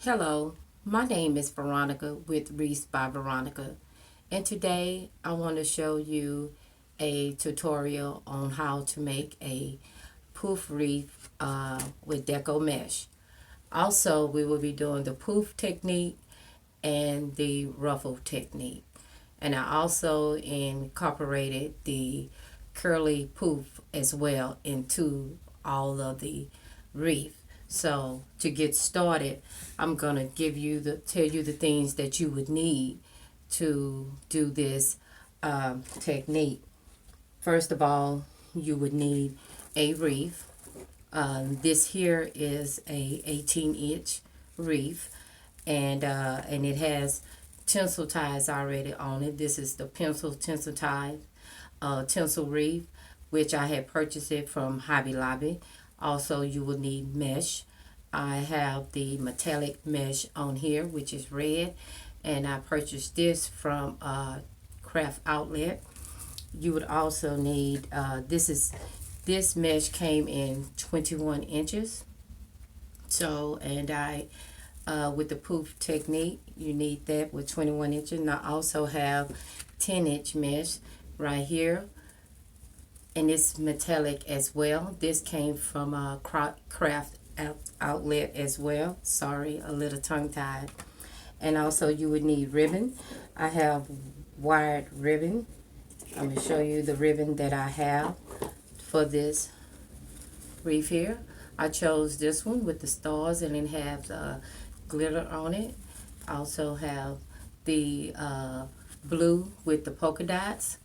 Hello, my name is Veronica with Wreath by Veronica, and today I want to show you a tutorial on how to make a poof wreath with deco mesh. Also, we will be doing the poof technique and the ruffle technique, and I also incorporated the curly poof as well into all of the wreath. So to get started, I'm gonna tell you the things that you would need to do this technique. First of all, you would need a wreath. This here is a 18-inch wreath, and it has tinsel ties already on it. This is the pencil tinsel ties, tinsel wreath, which I had purchased it from Hobby Lobby. Also, you will need mesh. I have the metallic mesh on here, which is red, and I purchased this from Craft Outlet. You would also need this mesh came in 21 inches. So, and I with the poof technique, you need that with 21 inches. And I also have 10-inch mesh right here, and it's metallic as well. This came from Craft Outlet as well. Sorry, a little tongue-tied. And also you would need ribbon. I have wired ribbon. I'm going to show you the ribbon that I have for this wreath here. I chose this one with the stars, and it has glitter on it. I also have the blue with the polka dots.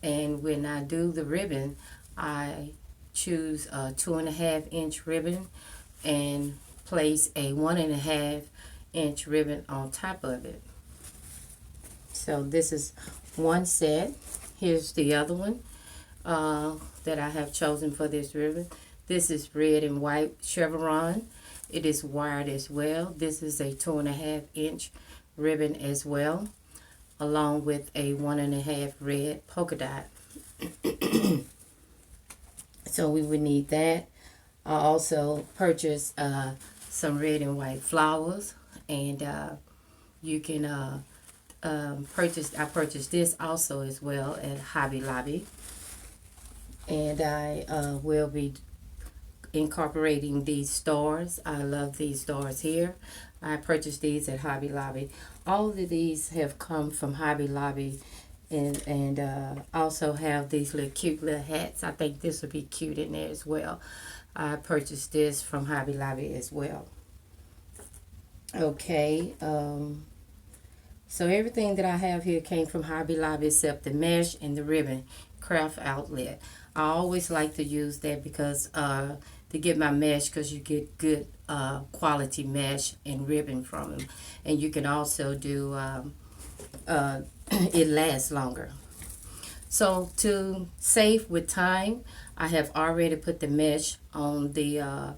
And when I do the ribbon, I choose a 2.5-inch ribbon and place a 1.5-inch ribbon on top of it. So this is one set. Here's the other one that I have chosen for this ribbon. This is red and white chevron. It is wired as well. This is a 2.5-inch ribbon as well, along with a 1.5 red polka dot. So we would need that. I also purchased some red and white flowers, and you can I purchased this also as well at Hobby Lobby, and I will be incorporating these stars. I love these stars here. I purchased these at Hobby Lobby. All of these have come from Hobby Lobby, and also have these little cute little hats. I think this would be cute in there as well. I purchased this from Hobby Lobby as well. Okay, so everything that I have here came from Hobby Lobby except the mesh and the ribbon, Craft Outlet. I always like to use that because to get my mesh, because you get good quality mesh and ribbon from them, and you can also do it lasts longer. So to save with time, I have already put the mesh on the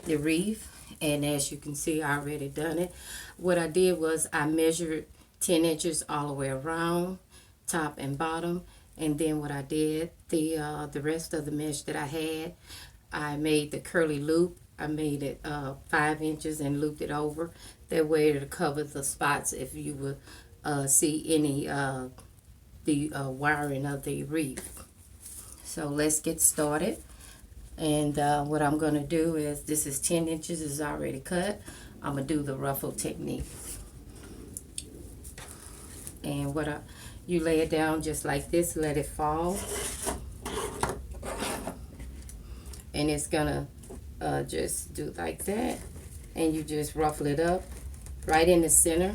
wreath, and as you can see, I already done it. What I did was I measured 10 inches all the way around, top and bottom, and then what I did, the rest of the mesh that I had, I made the curly loop. I made it 5 inches and looped it over. That way it'll cover the spots if you would see any the wiring of the wreath. So let's get started. And what I'm going to do is, this is 10 inches, is already cut. I'm going to do the ruffle technique. And you lay it down just like this, let it fall. And it's going to just do like that. And you just ruffle it up right in the center.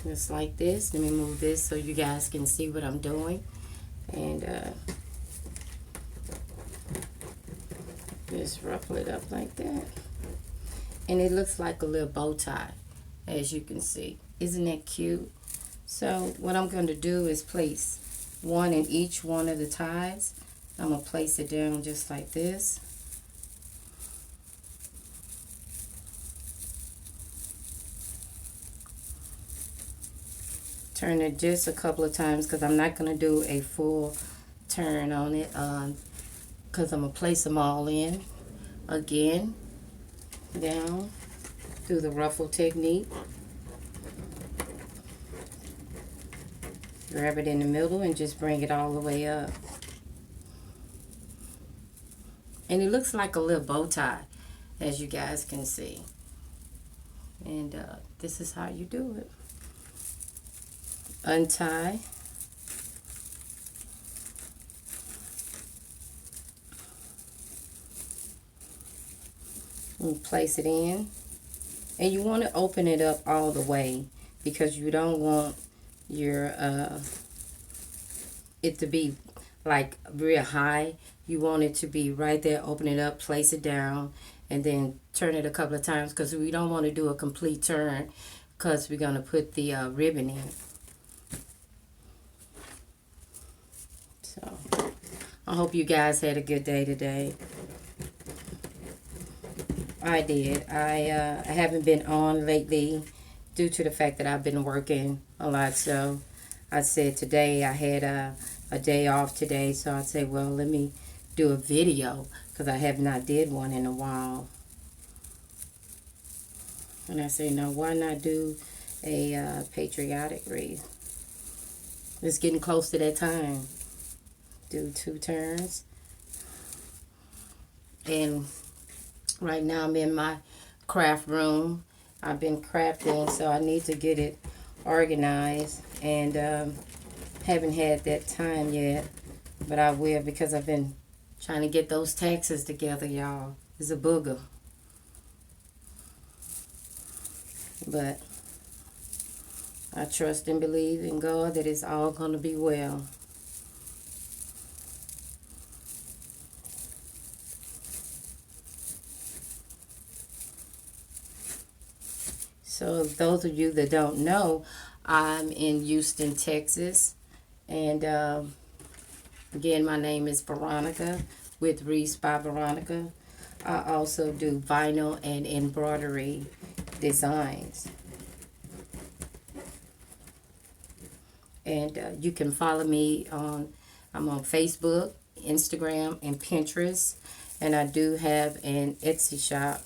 Just like this. Let me move this so you guys can see what I'm doing. And just ruffle it up like that. And it looks like a little bow tie, as you can see. Isn't that cute? So what I'm going to do is place one in each one of the ties. I'm going to place it down just like this. Turn it just a couple of times because I'm not going to do a full turn on it because I'm going to place them all in again, down, do the ruffle technique. Grab it in the middle and just bring it all the way up. And it looks like a little bow tie, as you guys can see. And this is how you do it. Untie. And place it in. And you want to open it up all the way because you don't want your it to be like real high. You want it to be right there. Open it up, place it down, and then turn it a couple of times because we don't want to do a complete turn because we're going to put the ribbon in. So I hope you guys had a good day today. I did. I haven't been on lately due to the fact that I've been working a lot. So I said today I had a day off today. So I said, well, let me do a video because I have not did one in a while. And I say, no, why not do a patriotic wreath? It's getting close to that time. Do 2 turns. And right now I'm in my craft room. I've been crafting, so I need to get it organized. And haven't had that time yet. But I will because I've been trying to get those taxes together, y'all. It's a booger. But I trust and believe in God that it's all going to be well. So those of you that don't know, I'm in Houston, Texas. And again, my name is Veronica with Wreath by Veronica. I also do vinyl and embroidery designs. And you can follow me I'm on Facebook, Instagram, and Pinterest. And I do have an Etsy shop.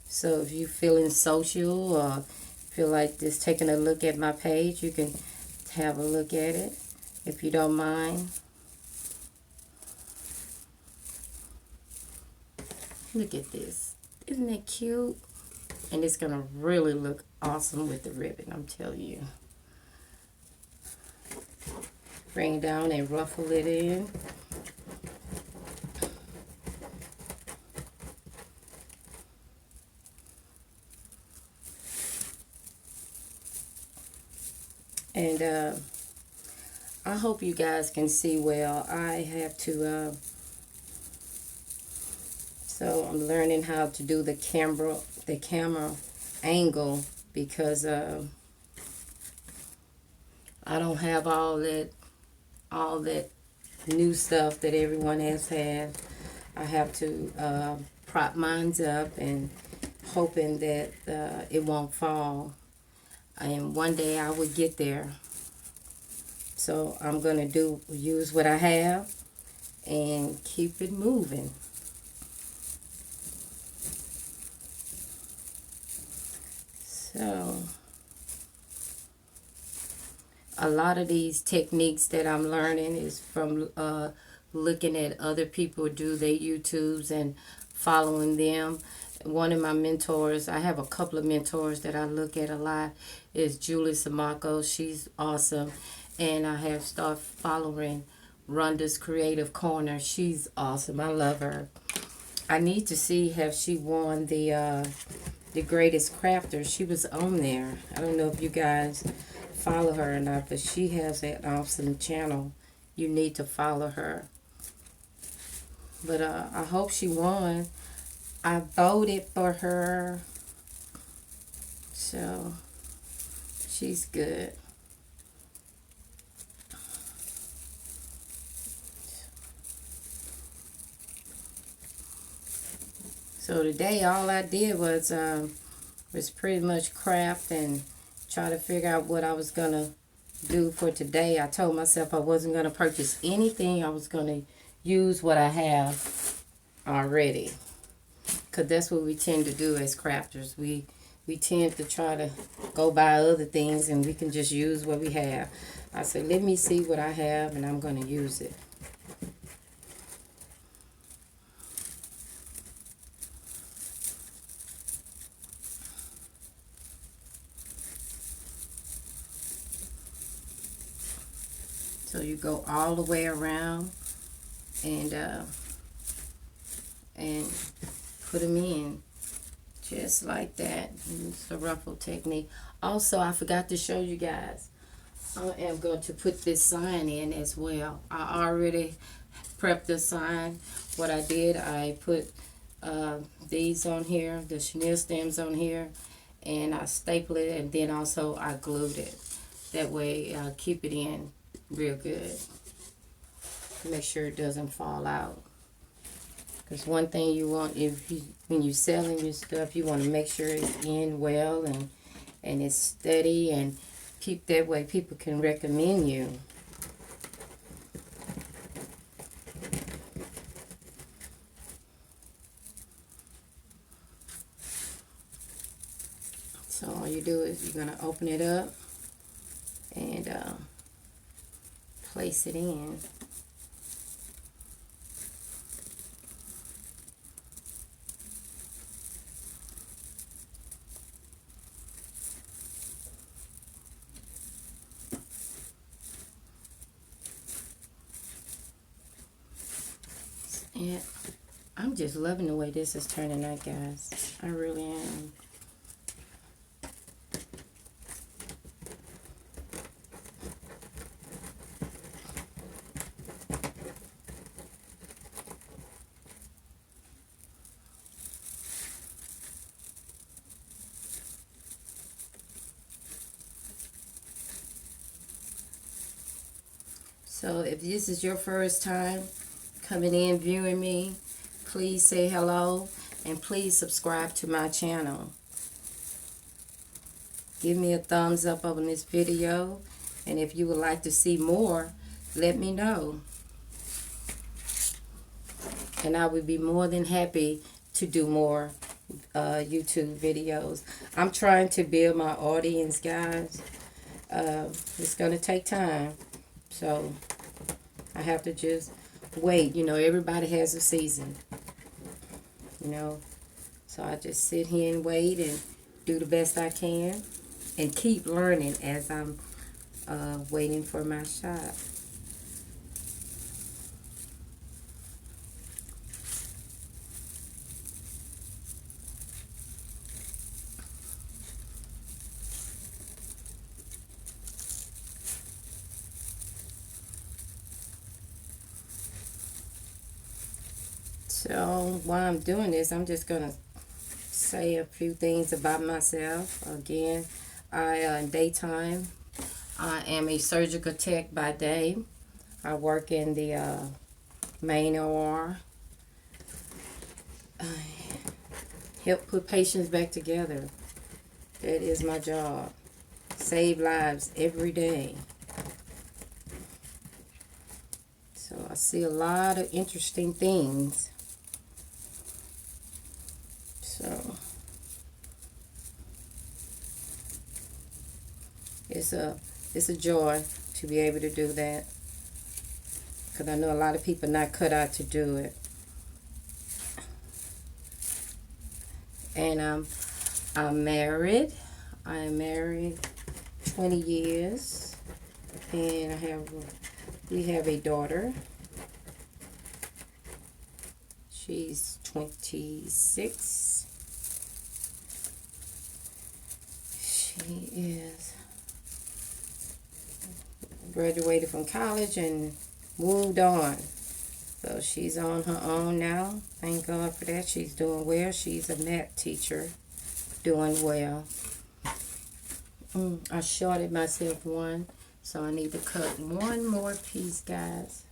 So if you're feeling social or feel like just taking a look at my page, you can have a look at it if you don't mind. Look at this. Isn't it cute? And it's going to really look awesome with the ribbon, I'm telling you. Bring it down and ruffle it in. And I hope you guys can see well. I have to, so I'm learning how to do the camera angle because I don't have all that new stuff that everyone else has. I have to prop mine up and hoping that it won't fall. And one day I will get there. So I'm going to use what I have and keep it moving. So a lot of these techniques that I'm learning is from looking at other people do their YouTubes and following them. One of my mentors, I have a couple of mentors that I look at a lot, is Julie Samako. She's awesome. And I have started following Rhonda's Creative Corner. She's awesome. I love her. I need to see have she won the Greatest Crafter. She was on there. I don't know if you guys follow her or not, but she has an awesome channel. You need to follow her. But I hope she won. I voted for her. So she's good. So today all I did was pretty much craft and try to figure out what I was going to do for today. I told myself I wasn't going to purchase anything. I was going to use what I have already. because that's what we tend to do as crafters. We tend to try to go buy other things, and we can just use what we have. I said, let me see what I have, and I'm going to use it. So you go all the way around and put them in just like that. Use the ruffle technique. Also, I forgot to show you guys. I am going to put this sign in as well. I already prepped the sign. What I did, I put these on here, the chenille stems on here, and I stapled it, and then also I glued it. That way, keep it in real good. Make sure it doesn't fall out. Because one thing you want, when you're selling your stuff, you want to make sure it's in well and it's steady, and keep that way people can recommend you. So all you do is you're going to open it up and place it in. And I'm just loving the way this is turning out, guys. I really am. So if this is your first time coming in viewing me, please say hello and please subscribe to my channel. Give me a thumbs up on this video, and if you would like to see more, let me know. And I would be more than happy to do more YouTube videos. I'm trying to build my audience, guys. It's going to take time. So I have to just wait. You know, everybody has a season. You know, so I just sit here and wait and do the best I can and keep learning as I'm waiting for my shot. So while I'm doing this, I'm just going to say a few things about myself. Again, in daytime, I am a surgical tech by day. I work in the main OR. I help put patients back together. That is my job. Save lives every day. So I see a lot of interesting things. So it's a joy to be able to do that, because I know a lot of people not cut out to do it. And I'm married. I am married 20 years, and we have a daughter. She's 26. She is graduated from college and moved on. So she's on her own now. Thank God for that. She's doing well. She's a math teacher, doing well. I shorted myself one, so I need to cut one more piece, guys.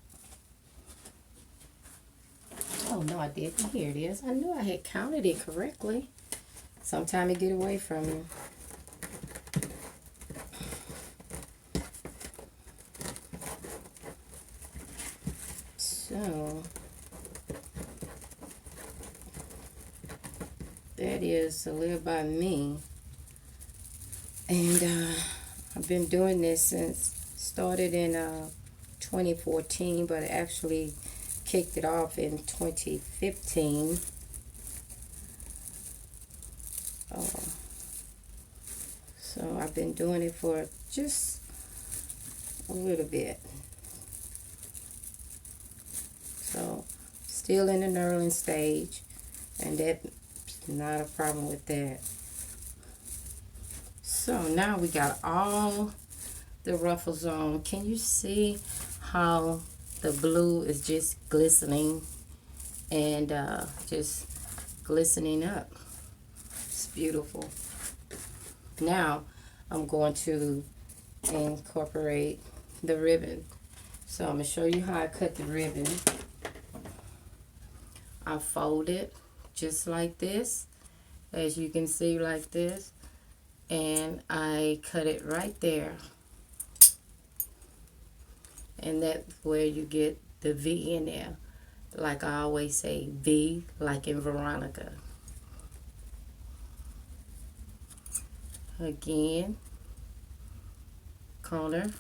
Oh, no, I didn't. Here it is. I knew I had counted it correctly. Sometimes it get away from me. So that is to live by me. And I've been doing this since started in 2014, but I actually kicked it off in 2015. So I've been doing it for just a little bit. So still in the knurling stage, and that's not a problem with that. So now we got all the ruffles on. Can you see how the blue is just glistening and just glistening up? It's beautiful. Now I'm going to incorporate the ribbon. So I'm going to show you how I cut the ribbon. I fold it just like this, as you can see, like this, and I cut it right there. And that's where you get the V in there. Like I always say, V like in Veronica. Again, corner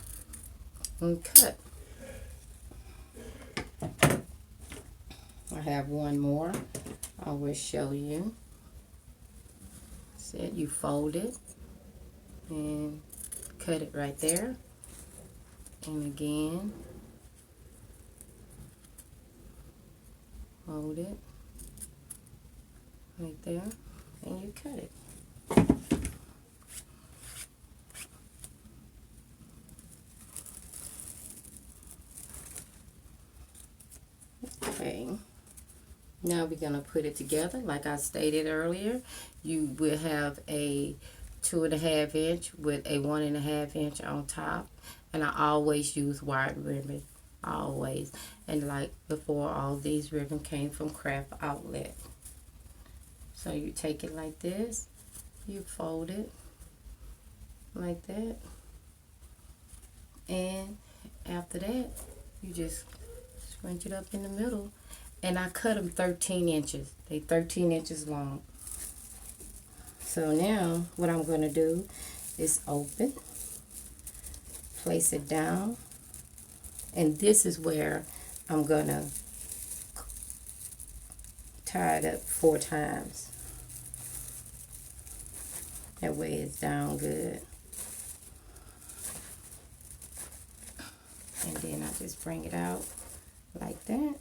and cut. I have one more I will show you. Said you fold it and cut it right there. And again, fold it right there and you cut it. Okay, now we're going to put it together. Like I stated earlier, you will have a 2.5 inch with a 1.5 inch on top, and I always use wired ribbon, always. And like before, all these ribbon came from Craft Outlet. So you take it like this, you fold it like that, and after that you just scrunch it up in the middle. And I cut them 13 inches. They 13 inches long. So now what I'm going to do is open, place it down, and this is where I'm going to tie it up 4 times. That way it's down good. And then I just bring it out like that.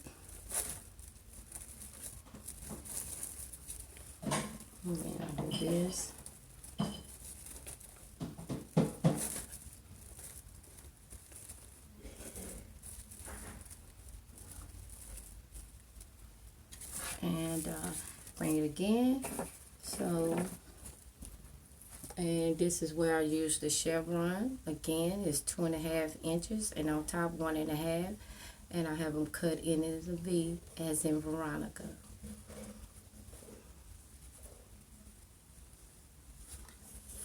And then I do this. And bring it again. So, and this is where I use the chevron. Again, it's 2.5 inches, and on top 1.5. And I have them cut in as a V, as in Veronica.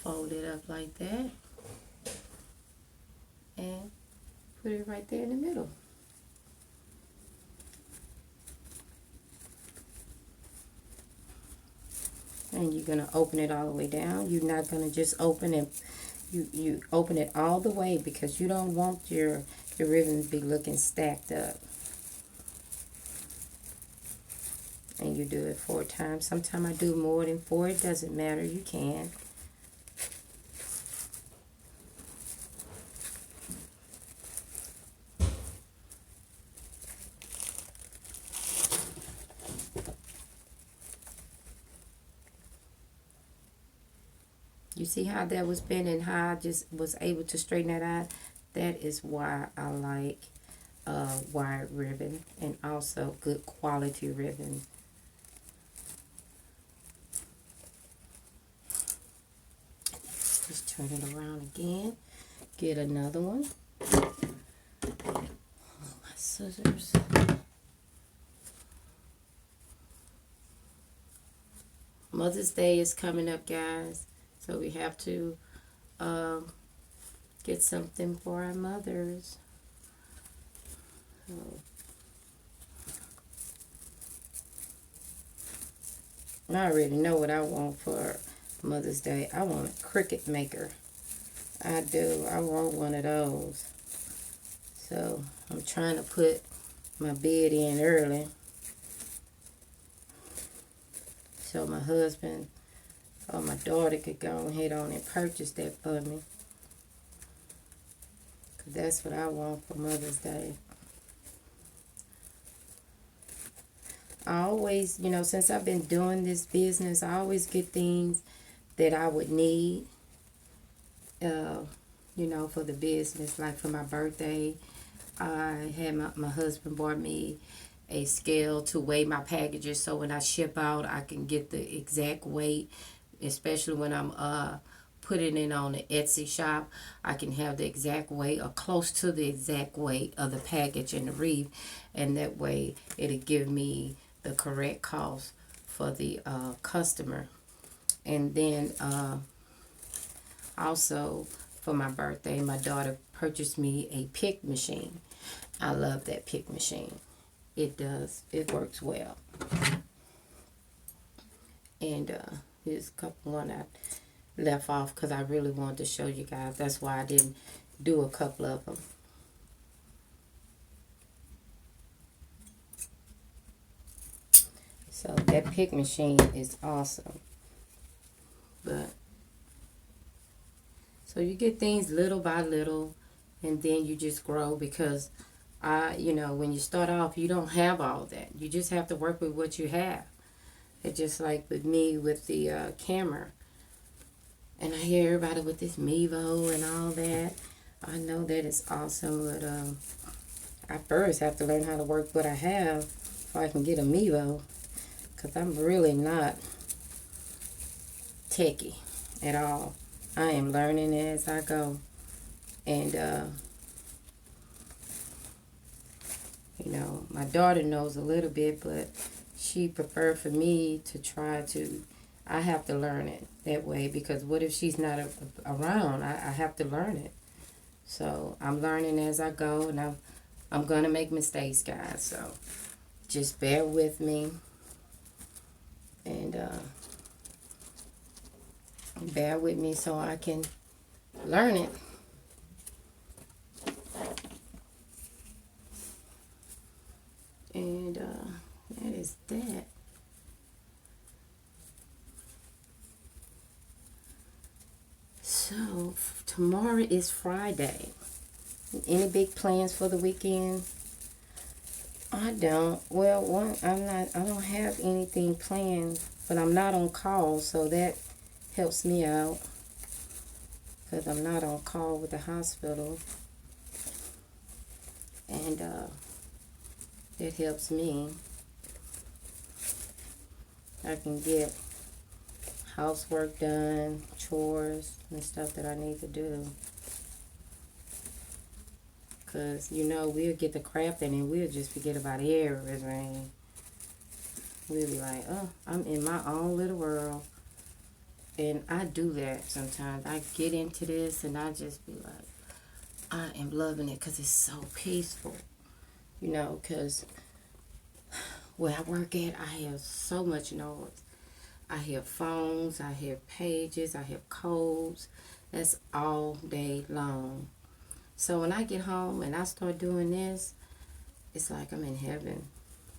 Fold it up like that, and put it right there in the middle. And you're gonna open it all the way down. You're not gonna just open it. You open it all the way, because you don't want your ribbon to be looking stacked up. And you do it 4 times. Sometimes I do more than 4. It doesn't matter. You can. You see how that was bent and how I just was able to straighten that out? That is why I like wired ribbon, and also good quality ribbon. Just turn it around again. Get another one. Oh, my scissors. Mother's Day is coming up, guys. So we have to get something for our mothers. So, I already know what I want for Mother's Day. I want a Cricut maker. I do. I want one of those. So I'm trying to put my bed in early so my husband or my daughter could go ahead on and purchase that for me. Because that's what I want for Mother's Day. I always, since I've been doing this business, I always get things that I would need, for the business. Like for my birthday, I had my husband bought me a scale to weigh my packages so when I ship out, I can get the exact weight, especially when I'm putting it on the Etsy shop. I can have the exact weight or close to the exact weight of the package and the wreath, and that way it'll give me the correct cost for the customer. And then also for my birthday, my daughter purchased me a pick machine. I love that pick machine. It works well. And here's a couple one I left off because I really wanted to show you guys. That's why I didn't do a couple of them. So that pick machine is awesome. But so you get things little by little, and then you just grow because when you start off, you don't have all that. You just have to work with what you have. It's just like with me with the camera. And I hear everybody with this Mevo and all that. I know that is awesome, but I first have to learn how to work what I have before I can get a Mevo. Because I'm really not techie at all. I am learning as I go. And, my daughter knows a little bit, but she preferred for me to try to, I have to learn it that way because what if she's not around? I have to learn it. So I'm learning as I go, and I'm going to make mistakes, guys. So just bear with me. And bear with me so I can learn it. And that is that. So tomorrow is Friday. Any big plans for the weekend? I don't. Well, I don't have anything planned, but I'm not on call, so that helps me out because I'm not on call with the hospital, and it helps me. I can get housework done, chores, and stuff that I need to do. Because, we'll get the crafting and we'll just forget about everything. We'll be like, oh, I'm in my own little world. And I do that sometimes. I get into this and I just be like, I am loving it because it's so peaceful. Because where I work at, I have so much noise. I hear phones, I hear pages, I hear codes. That's all day long. So when I get home and I start doing this, it's like I'm in heaven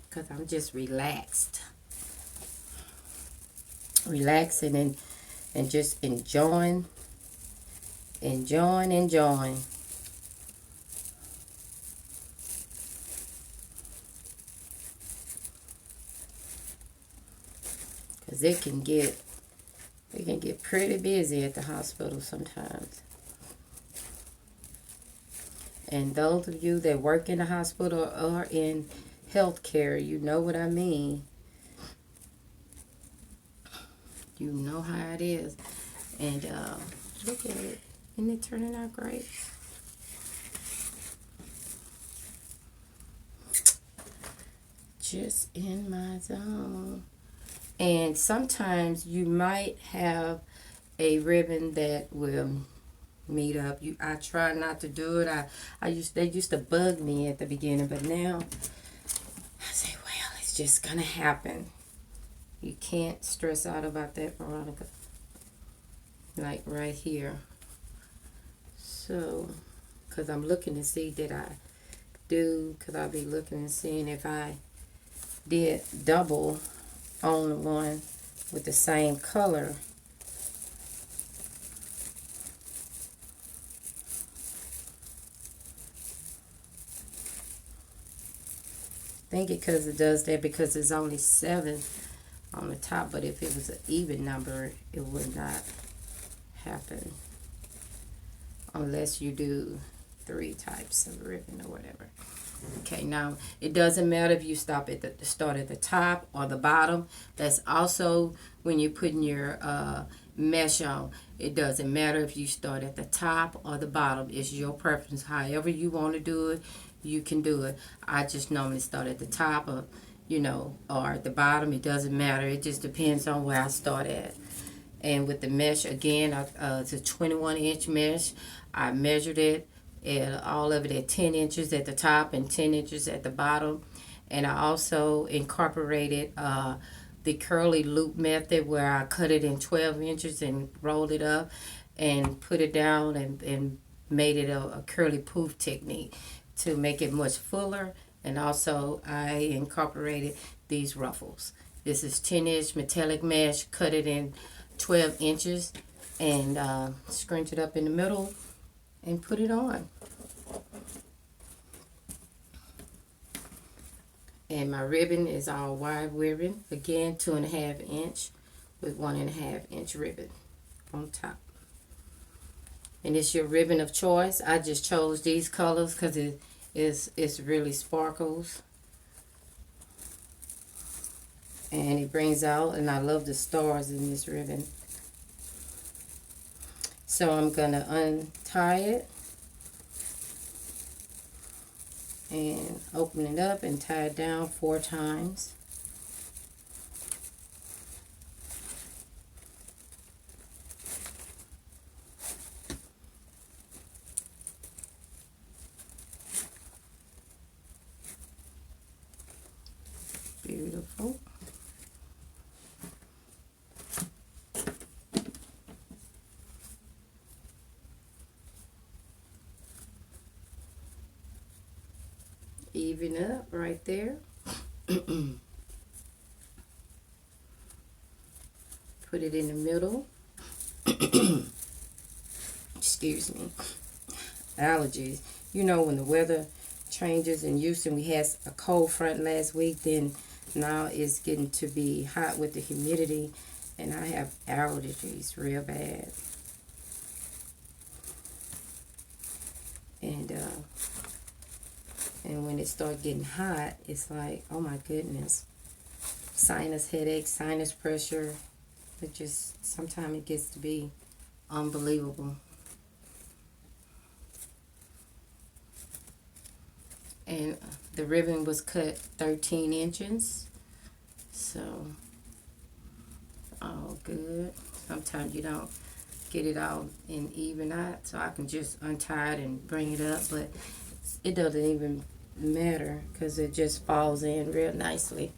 because I'm just relaxed. Relaxing and just enjoying. Because it can get pretty busy at the hospital sometimes. And those of you that work in the hospital or in healthcare, you know what I mean. You know how it is. And look at it. Isn't it turning out great? Just in my zone. And sometimes you might have a ribbon that will meet up. I try not to do it. They used to bug me at the beginning, but now I say, well, it's just gonna happen. You can't stress out about that, Veronica. Like right here. So, because I'm looking to see that I do, because I'll be looking and seeing if I did double on one with the same color. I think because it does that because it's only 7 on the top, but if it was an even number, it would not happen unless you do 3 types of ribbon or whatever. Okay, now it doesn't matter if you start at the top or the bottom. That's also when you're putting your mesh on. It doesn't matter if you start at the top or the bottom. It's your preference. However you want to do it, you can do it. I just normally start at the top or or at the bottom. It doesn't matter. It just depends on where I start at. And with the mesh, again, it's a 21-inch mesh. I measured it, and all of it at 10 inches at the top and 10 inches at the bottom. And I also incorporated the curly loop method where I cut it in 12 inches and rolled it up and put it down and made it a curly poof technique to make it much fuller. And also I incorporated these ruffles. This is 10-inch metallic mesh, cut it in 12 inches and scrunch it up in the middle and put it on. And my ribbon is all wide ribbon, again 2.5 inch with 1.5 inch ribbon on top. And it's your ribbon of choice. I just chose these colors because it's really sparkles. And it brings out, and I love the stars in this ribbon. So I'm gonna untie it and open it up and tie it down 4 times. Beautiful. Even up right there. Put it in the middle. Excuse me. Allergies. You know, when the weather changes in Houston, we had a cold front last week, then now it's getting to be hot with the humidity, and I have allergies real bad. And when it starts getting hot, it's like, oh my goodness, sinus headaches, sinus pressure. It just, sometimes it gets to be unbelievable. And the ribbon was cut 13 inches. So, all good. Sometimes you don't get it all in even out, so I can just untie it and bring it up, but it doesn't even matter because it just falls in real nicely.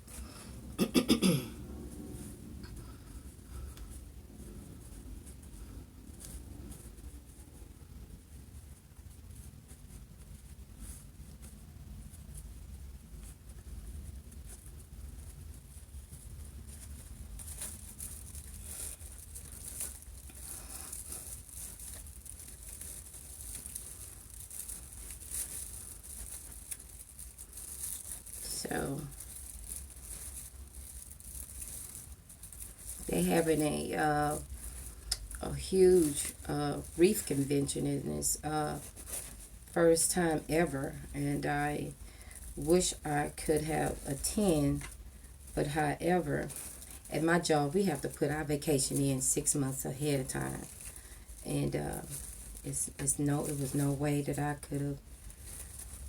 So they having a huge wreath convention, and it's first time ever, and I wish I could have attend, but however, at my job we have to put our vacation in 6 months ahead of time, and it was no way that I could have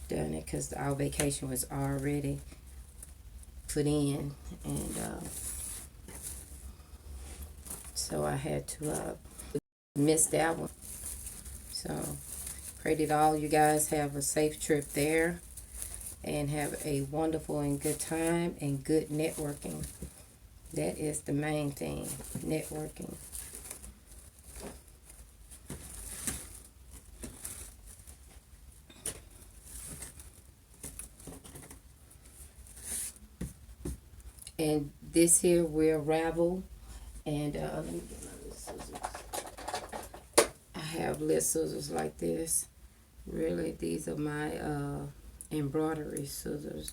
done it because our vacation was already put in, and so I had to miss that one. So pray that all you guys have a safe trip there and have a wonderful and good time and good networking. That is the main thing, networking. And this here will ravel. And let me get my little scissors. I have little scissors like this. Really, these are my embroidery scissors.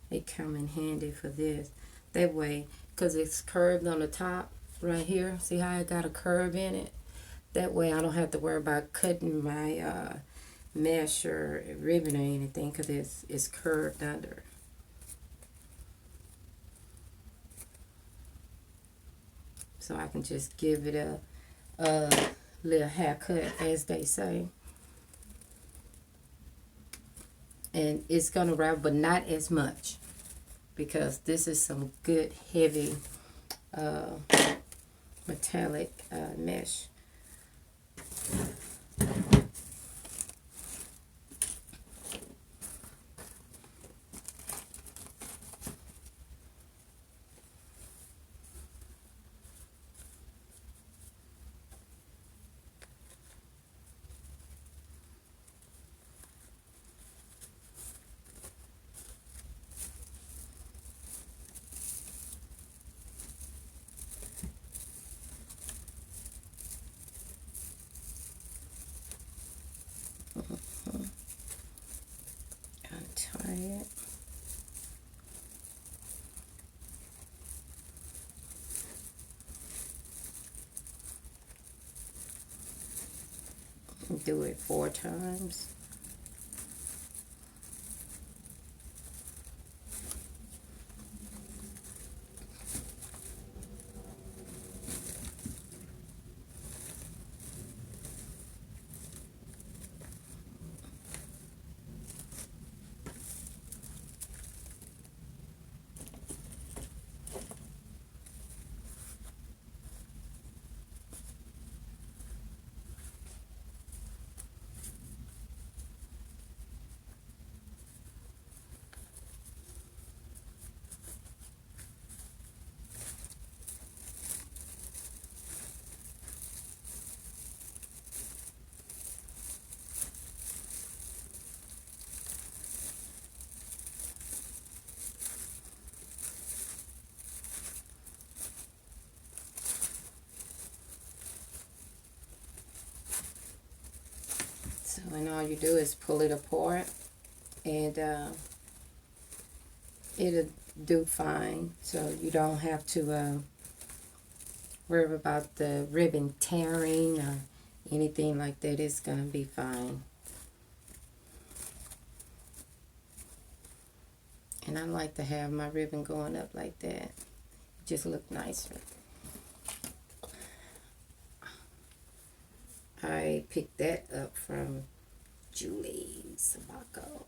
They come in handy for this. That way, because it's curved on the top right here. See how I got a curve in it? That way I don't have to worry about cutting my mesh or ribbon or anything, because it's curved under. So I can just give it a little haircut, as they say. And it's going to ravel, but not as much, because this is some good heavy metallic mesh. Untie it. Do it 4 times. So, and all you do is pull it apart, and it'll do fine. So you don't have to worry about the ribbon tearing or anything like that. It's going to be fine. And I like to have my ribbon going up like that. Just look nicer. I picked that up from Julie's Sabaco.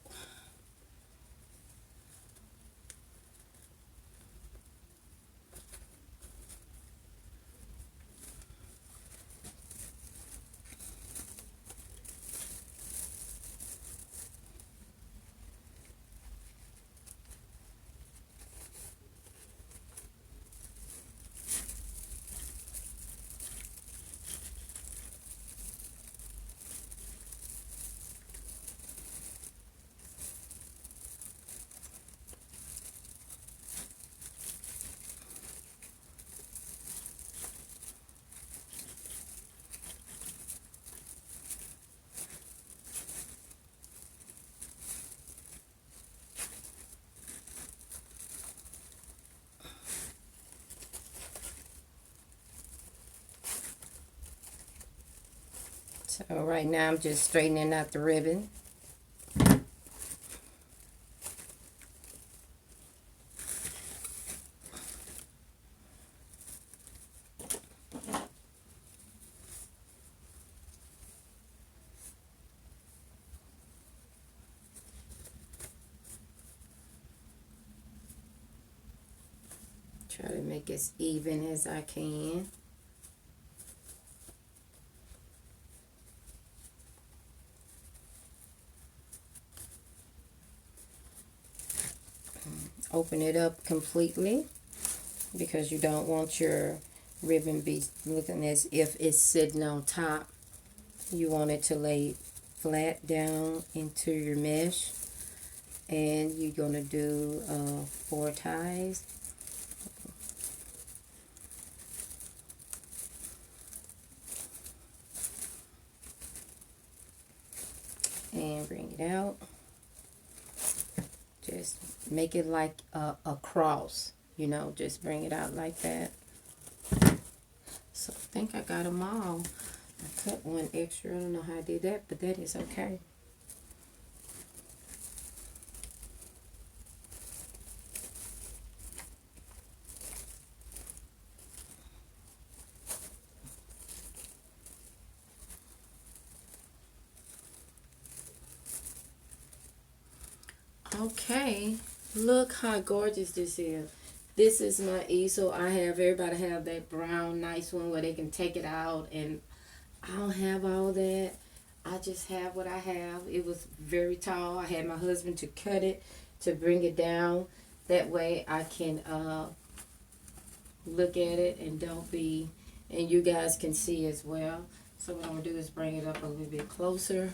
So right now I'm just straightening out the ribbon. Try to make it as even as I can. Open it up completely. because you don't want your ribbon be looking as if it's sitting on top. You want it to lay flat down into your mesh. And you're going to do 4 ties. And bring it out. Just make it like a cross, you know, just bring it out like that. So I think I got them all. I cut one extra. I don't know how I did that, but that is okay. Okay, look how gorgeous this is. This is my easel. I have everybody have that brown nice one where they can take it out, and I don't have all that. I just have what I have. It was very tall. I had my husband to cut it to bring it down. That way I can look at it and don't be, and you guys can see as well. So what I'm going to do is bring it up a little bit closer.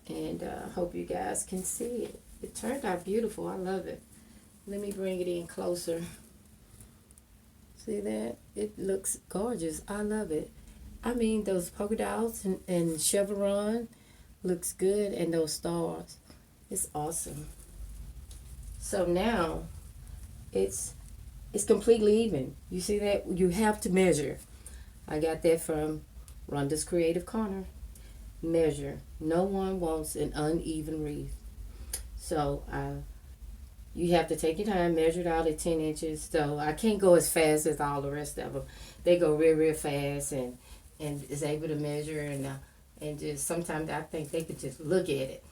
And hope you guys can see it. It turned out beautiful. I love it. Let me bring it in closer. See that? It looks gorgeous. I love it. I mean, those polka dots and chevron looks good, and those stars. It's awesome. So now it's completely even. You see that? You have to measure. I got that from Rhonda's Creative Corner. Measure. No one wants an uneven wreath. So you have to take your time, measure it out at 10 inches. So I can't go as fast as all the rest of them. They go real fast and is able to measure and just sometimes I think they could just look at it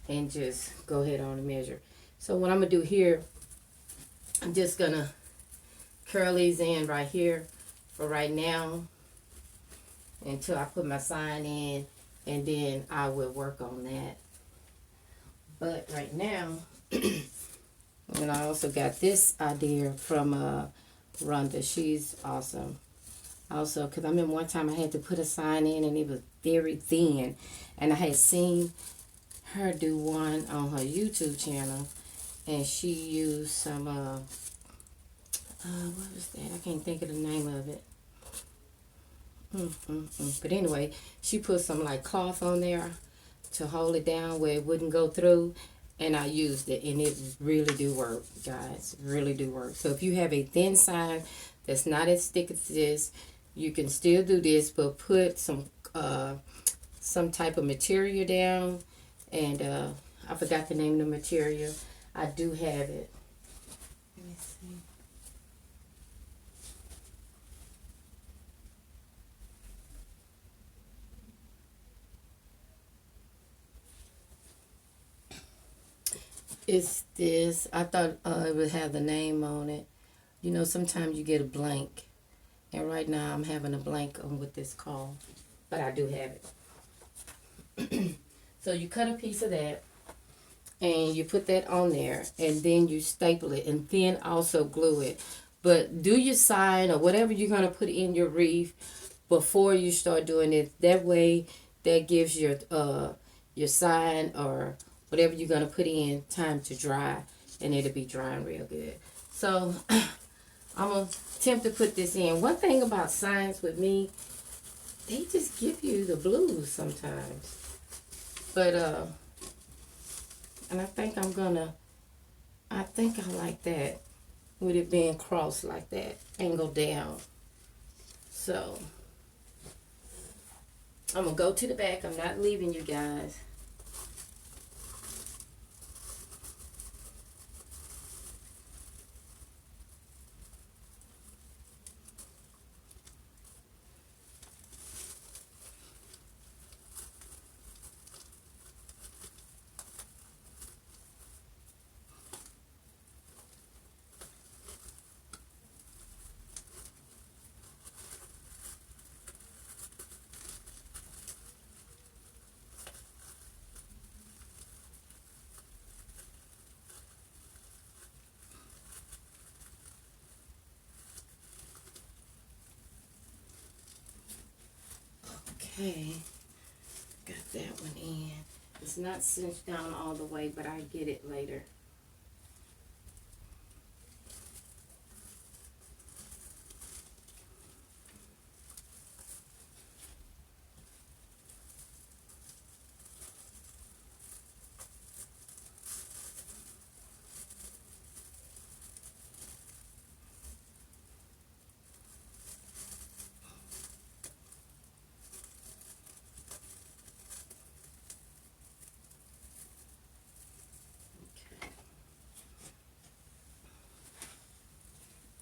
and just go ahead on and measure. So what I'm gonna do here, I'm just gonna curl these in right here for right now until I put my sign in, and then I will work on that. But right now, and I also got this idea from Rhonda. She's awesome. Also, because I remember one time I had to put a sign in and it was very thin. And I had seen her do one on her YouTube channel. And she used some, what was that? I can't think of the name of it. But anyway, she put some like cloth on there to hold it down where it wouldn't go through, and I used it, and it really do work, guys. Really do work. So if you have a thin sign that's not as thick as this, you can still do this, but put some type of material down, and I forgot the name of the material. I do have it. Let me see. It's this. I thought it would have the name on it. You know, sometimes you get a blank. And right now I'm having a blank on what this called. But I do have it. So you cut a piece of that. And you put that on there. And then you staple it. And then also glue it. But do your sign or whatever you're going to put in your wreath before you start doing it. That way, that gives your sign or whatever you're going to put in time to dry, and it'll be drying real good. So I'm going to attempt to put this in. One thing about signs with me, they just give you the blues sometimes. But and I think I like that with it being crossed like that, angled down. So I'm going to go to the back. I'm not leaving you guys. Okay, got that one in. It's not cinched down all the way, but I get it later.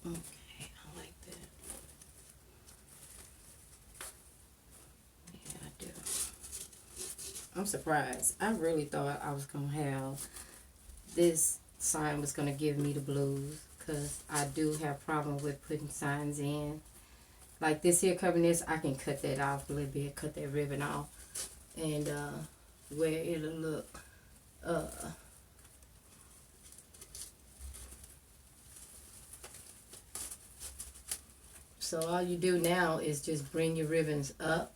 Okay, I like that. Yeah, I do. I'm surprised. I really thought I was going to have this sign was going to give me the blues, because I do have problem with putting signs in. Like this here covering this, I can cut that off a little bit, cut that ribbon off, and where it'll look so all you do now is just bring your ribbons up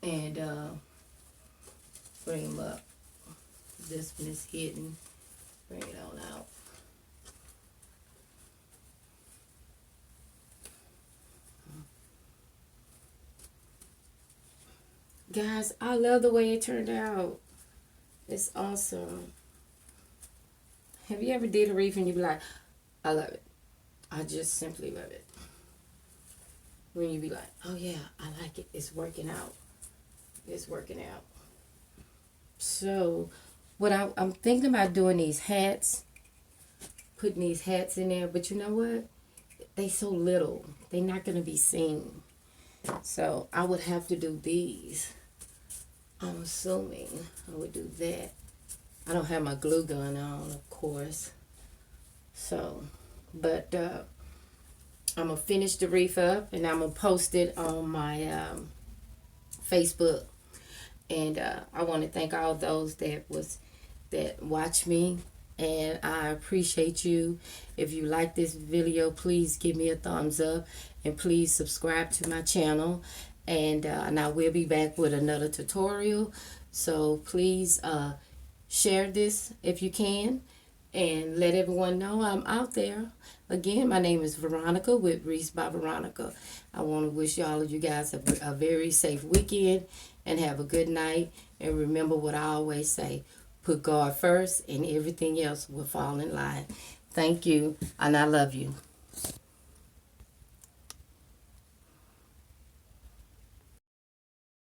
and bring them up. This one is hidden. Bring it on out. Guys, I love the way it turned out. It's awesome. Have you ever did a wreath and you be like, I love it. I just simply love it. When you be like, oh yeah, I like it. It's working out. It's working out. So, what I'm thinking about doing these hats, putting these hats in there, but you know what? They so little. They're not going to be seen. So, I would have to do these. I'm assuming I would do that. I don't have my glue gun on, of course. So, but I'm going to finish the wreath up and I'm going to post it on my Facebook. And I want to thank all those that watch me. And I appreciate you. If you like this video, please give me a thumbs up. And please subscribe to my channel. And I will be back with another tutorial. So please share this if you can. And let everyone know I'm out there. Again, my name is Veronica with Wreath by Veronica. I want to wish all of you guys a very safe weekend and have a good night. And remember what I always say, put God first and everything else will fall in line. Thank you, and I love you.